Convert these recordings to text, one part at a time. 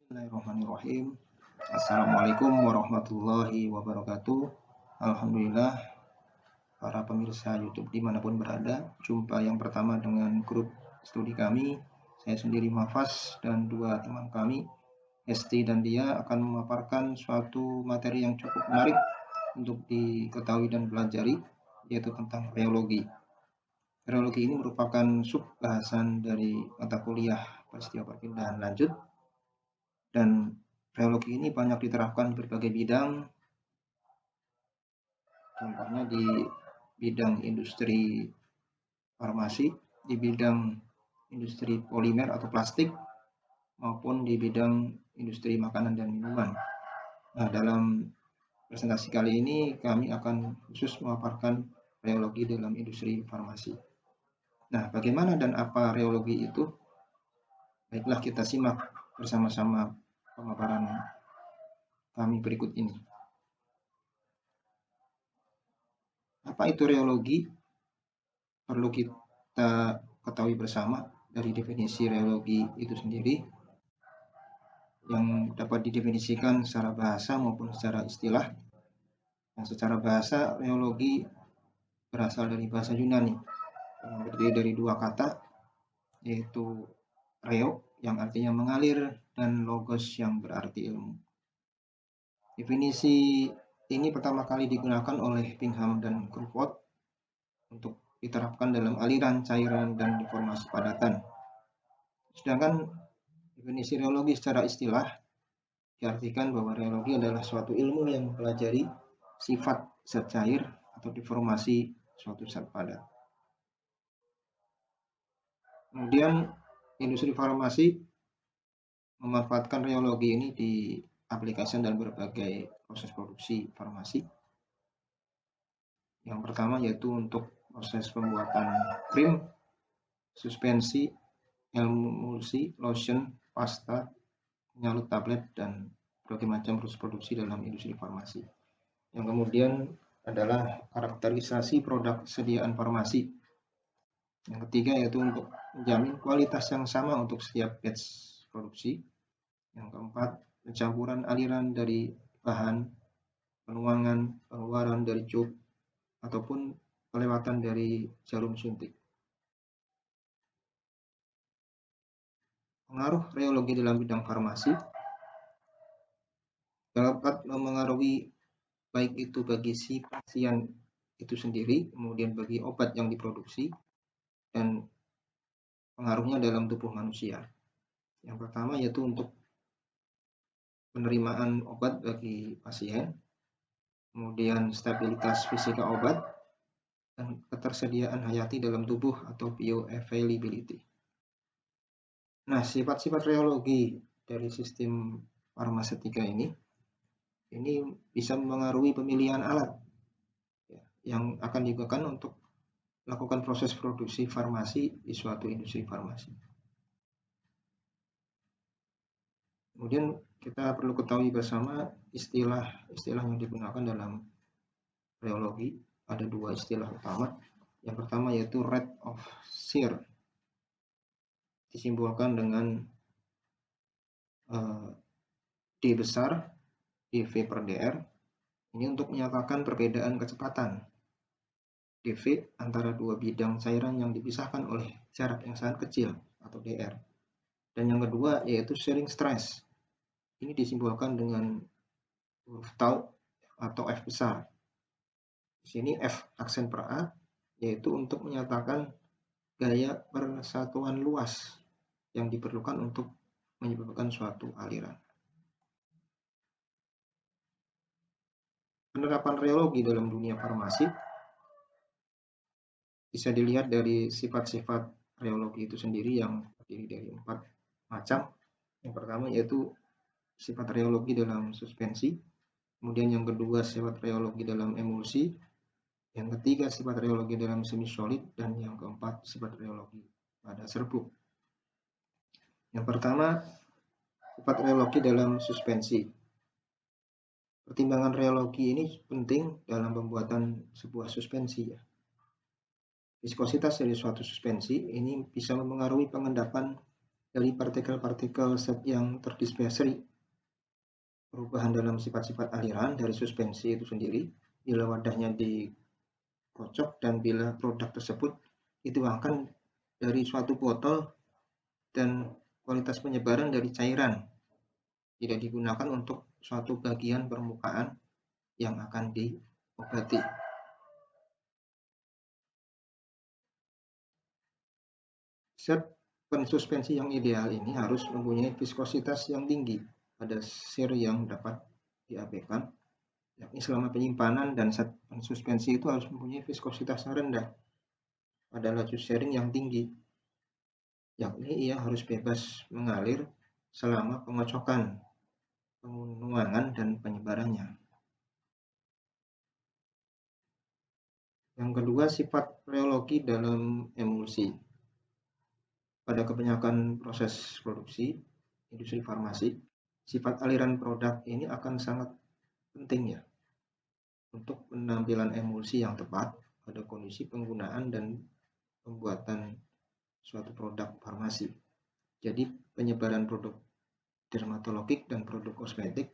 Bismillahirrahmanirrahim. Assalamualaikum warahmatullahi wabarakatuh. Alhamdulillah, para pemirsa YouTube dimanapun berada, jumpa yang pertama dengan grup studi kami. Saya sendiri Mafas dan dua teman kami, Esti dan Dia, akan memaparkan suatu materi yang cukup menarik untuk diketahui dan pelajari, yaitu tentang reologi. Reologi ini merupakan sub-bahasan dari mata kuliah peristiwa perpindahan lanjut, dan reologi ini banyak diterapkan di berbagai bidang, contohnya di bidang industri farmasi, di bidang industri polimer atau plastik, maupun di bidang industri makanan dan minuman. Nah, dalam presentasi kali ini kami akan khusus memaparkan reologi dalam industri farmasi. Nah, bagaimana dan apa reologi itu? Baiklah, kita simak bersama-sama pemaparan kami berikut ini. Apa itu reologi? Perlu kita ketahui bersama dari definisi reologi itu sendiri, yang dapat didefinisikan secara bahasa maupun secara istilah. Yang secara bahasa, reologi berasal dari bahasa Yunani, yang terdiri dari dua kata, yaitu reo yang artinya mengalir dan logos yang berarti ilmu. Definisi ini pertama kali digunakan oleh Bingham dan Crawford untuk diterapkan dalam aliran, cairan, dan deformasi padatan. Sedangkan definisi reologi secara istilah diartikan bahwa reologi adalah suatu ilmu yang mempelajari sifat zat cair atau deformasi suatu zat padat. Kemudian industri farmasi memanfaatkan reologi ini diaplikasikan dalam berbagai proses produksi farmasi. Yang pertama yaitu untuk proses pembuatan krim, suspensi, emulsi, lotion, pasta, penyalut tablet, dan berbagai macam proses produksi dalam industri farmasi. Yang kemudian adalah karakterisasi produk sediaan farmasi. Yang ketiga yaitu untuk menjamin kualitas yang sama untuk setiap batch produksi. Yang keempat, pencampuran aliran dari bahan, penuangan, pengeluaran dari tube, ataupun kelewatan dari jarum suntik. Pengaruh reologi dalam bidang farmasi dapat memengaruhi baik itu bagi si pasien itu sendiri, kemudian bagi obat yang diproduksi, dan pengaruhnya dalam tubuh manusia. Yang pertama yaitu untuk penerimaan obat bagi pasien, kemudian stabilitas fisika obat, dan ketersediaan hayati dalam tubuh atau bioavailability. Nah, sifat-sifat reologi dari sistem farmasetika ini bisa mempengaruhi pemilihan alat yang akan digunakan untuk melakukan proses produksi farmasi di suatu industri farmasi. Kemudian kita perlu ketahui bersama istilah-istilah yang digunakan dalam reologi. Ada dua istilah utama. Yang pertama yaitu rate of shear, disimbolkan dengan D besar, dV per dr. Ini untuk menyatakan perbedaan kecepatan dV antara dua bidang cairan yang dipisahkan oleh jarak yang sangat kecil atau dr. Dan yang kedua yaitu shearing stress. Ini disimbolkan dengan huruf tau atau F besar. Di sini F aksen per A yaitu untuk menyatakan gaya persatuan luas yang diperlukan untuk menyebabkan suatu aliran. Penerapan reologi dalam dunia farmasi bisa dilihat dari sifat-sifat reologi itu sendiri yang terdiri dari 4 macam. Yang pertama yaitu sifat reologi dalam suspensi, kemudian yang kedua sifat reologi dalam emulsi, yang ketiga sifat reologi dalam semi solid, dan yang keempat sifat reologi pada serbuk. Yang pertama, sifat reologi dalam suspensi. Pertimbangan reologi ini penting dalam pembuatan sebuah suspensi ya. Viskositas dari suatu suspensi ini bisa mempengaruhi pengendapan Dari partikel-partikel zat yang terdispersi, perubahan dalam sifat-sifat aliran dari suspensi itu sendiri, bila wadahnya dikocok dan bila produk tersebut dituangkan dari suatu botol dan kualitas penyebaran dari cairan, tidak digunakan untuk suatu bagian permukaan yang akan diobati. Zat pensuspensi yang ideal ini harus mempunyai viskositas yang tinggi pada shear yang dapat diabaikan, yakni selama penyimpanan, dan zat pensuspensi itu harus mempunyai viskositas yang rendah pada laju shearing yang tinggi, yakni ia harus bebas mengalir selama pengocokan, penuangan, dan penyebarannya. Yang kedua, sifat rheologi dalam emulsi. Pada kebanyakan proses produksi industri farmasi, sifat aliran produk ini akan sangat penting ya untuk penampilan emulsi yang tepat pada kondisi penggunaan dan pembuatan suatu produk farmasi. Jadi penyebaran produk dermatologik dan produk kosmetik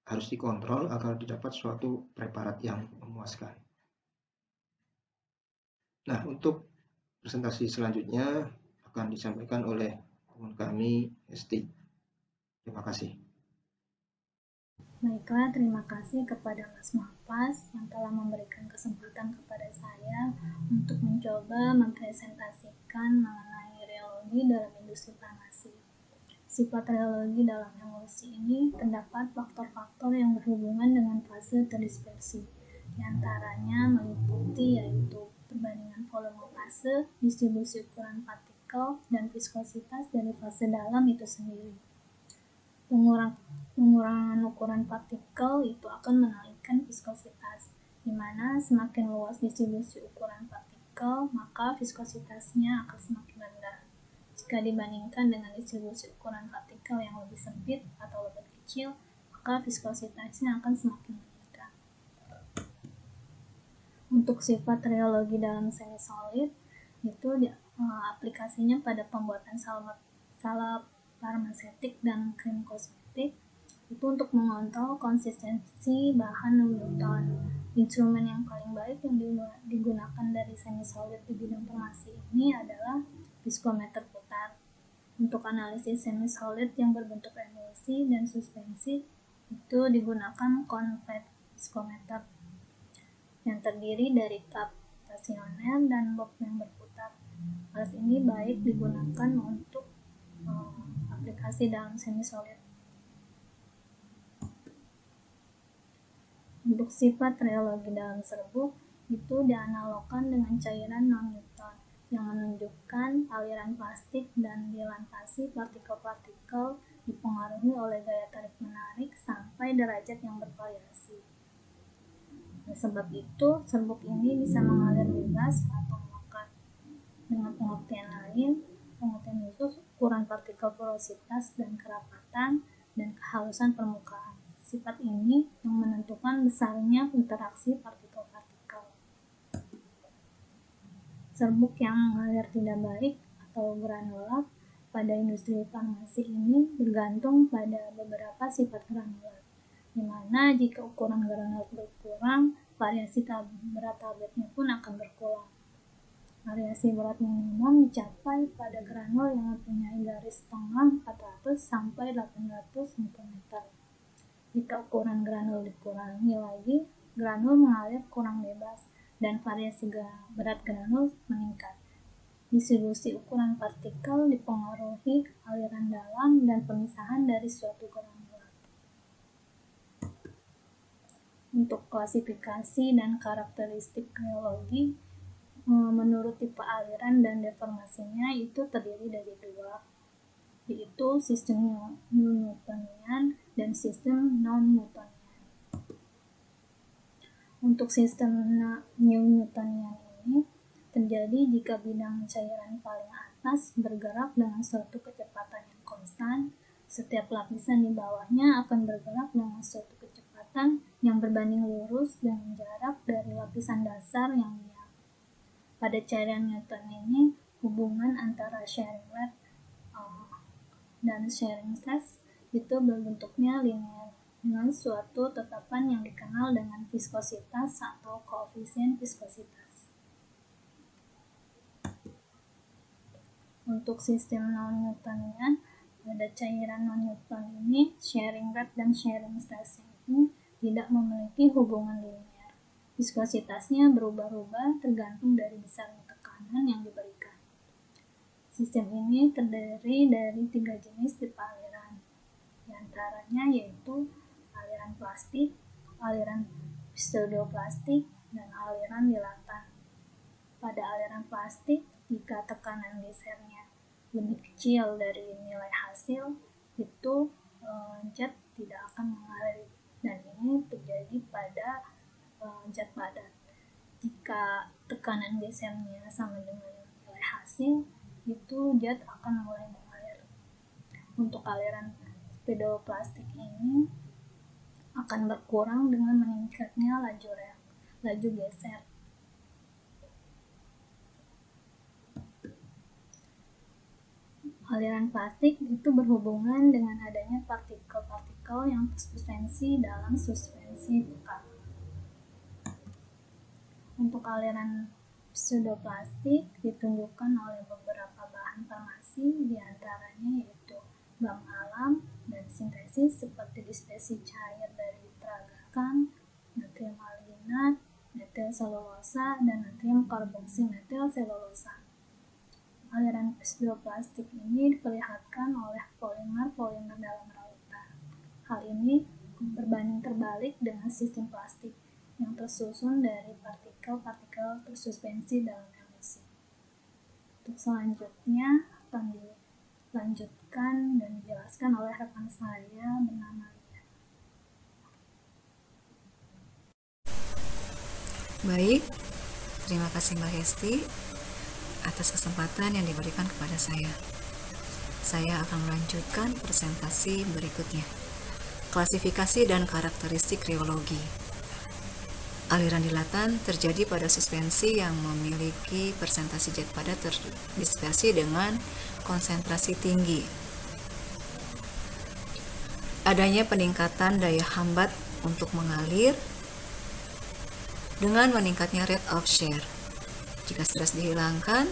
harus dikontrol agar didapat suatu preparat yang memuaskan. Nah, untuk presentasi selanjutnya akan disampaikan oleh teman kami, Esti. Terima kasih. Baiklah, terima kasih kepada Mas Mahfaz yang telah memberikan kesempatan kepada saya untuk mencoba mempresentasikan mengenai rheologi dalam industri farmasi. Sifat rheologi dalam emulsi ini terdapat faktor-faktor yang berhubungan dengan fase terdispersi. Di antaranya meliputi yaitu perbandingan volume fase, distribusi ukuran partikel, dan viskositas dari fase dalam itu sendiri. Pengurangan ukuran partikel itu akan menaikkan viskositas, di mana semakin luas distribusi ukuran partikel, maka viskositasnya akan semakin rendah. Jika dibandingkan dengan distribusi ukuran partikel yang lebih sempit atau lebih kecil, maka viskositasnya akan semakin meningkat. Untuk sifat rheologi dalam semi-solid, itu aplikasinya pada pembuatan salep farmasetik dan krim kosmetik, itu untuk mengontrol konsistensi bahan non-newton. Instrumen yang paling baik yang digunakan dari semi-solid di bidang farmasi ini adalah viskometer putar. Untuk analisis semi-solid yang berbentuk emulsi dan suspensi, itu digunakan convex viskometer yang terdiri dari kap stasioner dan box yang berputar. Alat ini baik digunakan untuk aplikasi dalam semi-solid. Untuk sifat rheologi dalam serbuk, itu dianalogkan dengan cairan non-Newton yang menunjukkan aliran plastik dan dilantasi partikel-partikel dipengaruhi oleh gaya tarik-menarik sampai derajat yang bervariasi. Oleh sebab itu, serbuk ini bisa mengalir bebas atau melekat. Dengan pengertian lain, pengertian khusus ukuran partikel porositas dan kerapatan dan kehalusan permukaan. Sifat ini yang menentukan besarnya interaksi partikel-partikel. Serbuk yang mengalir tidak baik atau granulat pada industri farmasi ini bergantung pada beberapa sifat granulat, di mana jika ukuran granulat berkurang, variasi berat tabletnya pun akan berkurang. Variasi berat minimum dicapai pada granul yang mempunyai garis tengah 400 sampai 800 Nm. Jika ukuran granul dikurangi lagi, granul mengalir kurang bebas dan variasi berat granul meningkat. Distribusi ukuran partikel dipengaruhi aliran dalam dan pemisahan dari suatu granulat. Untuk klasifikasi dan karakteristik rheologi, menurut tipe aliran dan deformasinya itu terdiri dari dua, yaitu sistem Newtonian dan sistem non-Newtonian. Untuk sistem Newtonian ini terjadi jika bidang cairan paling atas bergerak dengan suatu kecepatan yang konstan, setiap lapisan di bawahnya akan bergerak dengan suatu kecepatan yang berbanding lurus dengan jarak dari lapisan dasar yang linear. Pada cairan Newton ini, hubungan antara shearing rate dan sharing stress itu berbentuknya linear dengan suatu tetapan yang dikenal dengan viskositas atau koefisien viskositas. Untuk sistem non-Newtonian, pada cairan non-Newton ini, sharing rate dan sharing stress ini tidak memiliki hubungan linear. Viskositasnya berubah-ubah tergantung dari besarnya tekanan yang diberikan. Sistem ini terdiri dari 3 jenis tipe aliran, di antaranya yaitu aliran plastik, aliran pseudoplastik, dan aliran dilatan. Pada aliran plastik, jika tekanan gesernya lebih kecil dari nilai hasil, itu zat tidak akan mengalir, dan ini terjadi pada zat padat. Jika tekanan gesernya sama dengan nilai hasil, itu zat akan mulai mengalir. Untuk aliran pseudoplastik ini akan berkurang dengan meningkatnya laju geser. Aliran plastik itu berhubungan dengan adanya partikel-partikel yang tersuspensi dalam suspensi tekan. Untuk aliran pseudoplastik ditunjukkan oleh beberapa bahan farmasi, diantaranya yaitu gam alam dan sintesis seperti dispersi cair dari peragakan, natrium alginat, metil selulosa, dan natrium karboksimetil selulosa. Aliran pseudoplastik ini diperlihatkan oleh polimer-polimer dalam lautan. Hal ini berbanding terbalik dengan sistem plastik yang tersusun dari partikel-partikel tersuspensi dalam emulsi. Untuk selanjutnya akan dilanjutkan dan dijelaskan oleh rekan saya bernama Lia. Baik, terima kasih Mbak Hesti atas kesempatan yang diberikan kepada saya. Saya akan melanjutkan presentasi berikutnya. Klasifikasi dan karakteristik rheologi. Aliran dilatan terjadi pada suspensi yang memiliki persentase zat padat terdispersi dengan konsentrasi tinggi. Adanya peningkatan daya hambat untuk mengalir dengan meningkatnya rate of shear. Jika stres dihilangkan,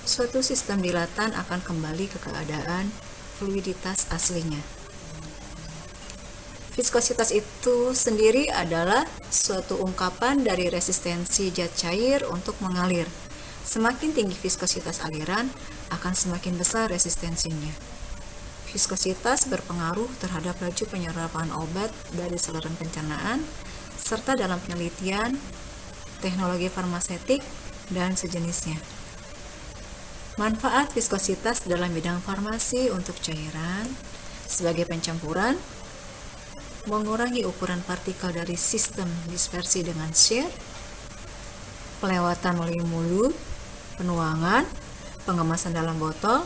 suatu sistem dilatan akan kembali ke keadaan fluiditas aslinya. Viskositas itu sendiri adalah suatu ungkapan dari resistensi zat cair untuk mengalir. Semakin tinggi viskositas aliran, akan semakin besar resistensinya. Viskositas berpengaruh terhadap laju penyerapan obat dari saluran pencernaan, serta dalam penelitian, teknologi farmaseutik, dan sejenisnya. Manfaat viskositas dalam bidang farmasi untuk cairan sebagai pencampuran, mengurangi ukuran partikel dari sistem dispersi dengan shear, pelewatan melalui mulut, penuangan, pengemasan dalam botol,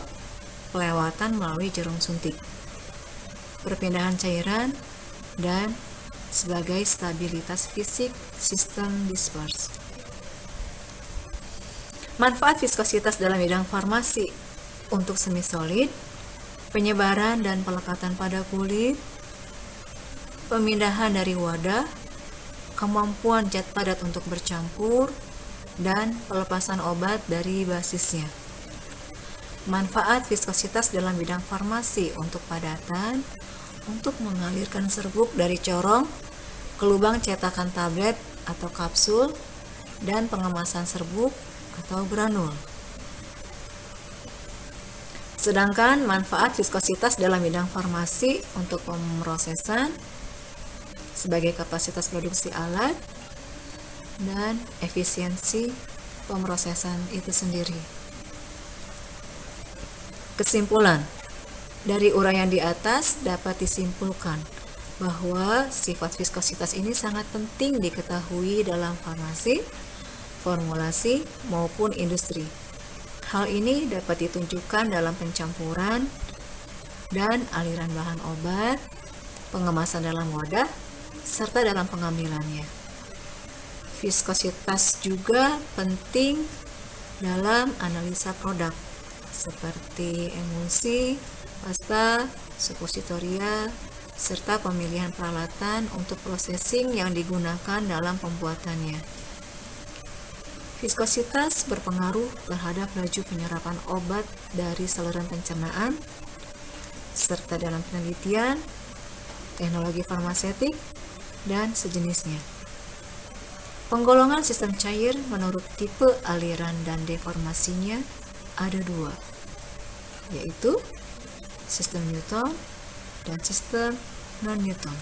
pelewatan melalui jarum suntik, perpindahan cairan, dan sebagai stabilitas fisik sistem disperse. Manfaat viskositas dalam bidang farmasi untuk semi solid, penyebaran dan pelekatan pada kulit, pemindahan dari wadah, kemampuan zat padat untuk bercampur, dan pelepasan obat dari basisnya. Manfaat viskositas dalam bidang farmasi untuk padatan, untuk mengalirkan serbuk dari corong ke lubang cetakan tablet atau kapsul, dan pengemasan serbuk atau granul. Sedangkan manfaat viskositas dalam bidang farmasi untuk pemrosesan sebagai kapasitas produksi alat dan efisiensi pemrosesan itu sendiri. Kesimpulan, dari uraian di atas dapat disimpulkan bahwa sifat viskositas ini sangat penting diketahui dalam farmasi, formulasi, maupun industri. Hal ini dapat ditunjukkan dalam pencampuran dan aliran bahan obat, pengemasan dalam wadah, serta dalam pengambilannya. Viskositas juga penting dalam analisa produk, seperti emulsi, pasta, suppositoria, serta pemilihan peralatan untuk processing yang digunakan dalam pembuatannya. Viskositas berpengaruh terhadap laju penyerapan obat dari saluran pencernaan, serta dalam penelitian, teknologi farmaseutik, dan sejenisnya. Penggolongan sistem cair menurut tipe aliran dan deformasinya ada dua, yaitu sistem Newton dan sistem non-Newton.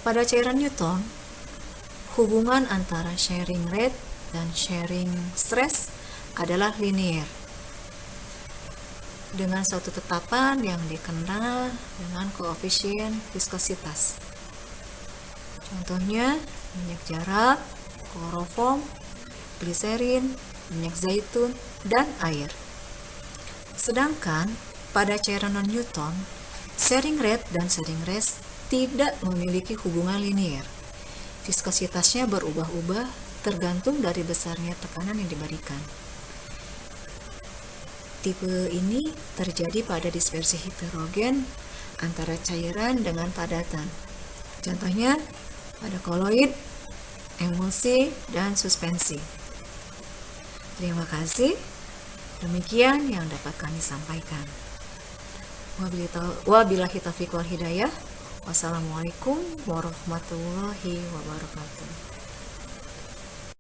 Pada cairan Newton, hubungan antara sharing rate dan sharing stress adalah linear, dengan suatu tetapan yang dikenal dengan koefisien viskositas. Contohnya minyak jarak, kloroform, gliserin, minyak zaitun, dan air. Sedangkan pada cairan non-Newton, sharing rate dan sharing rest tidak memiliki hubungan linear. Viskositasnya berubah-ubah tergantung dari besarnya tekanan yang diberikan. Tipe ini terjadi pada dispersi heterogen antara cairan dengan padatan. Contohnya pada koloid, emulsi, dan suspensi. Terima kasih. Demikian yang dapat kami sampaikan. Wabillahi taufiq wal hidayah. Wassalamualaikum warahmatullahi wabarakatuh.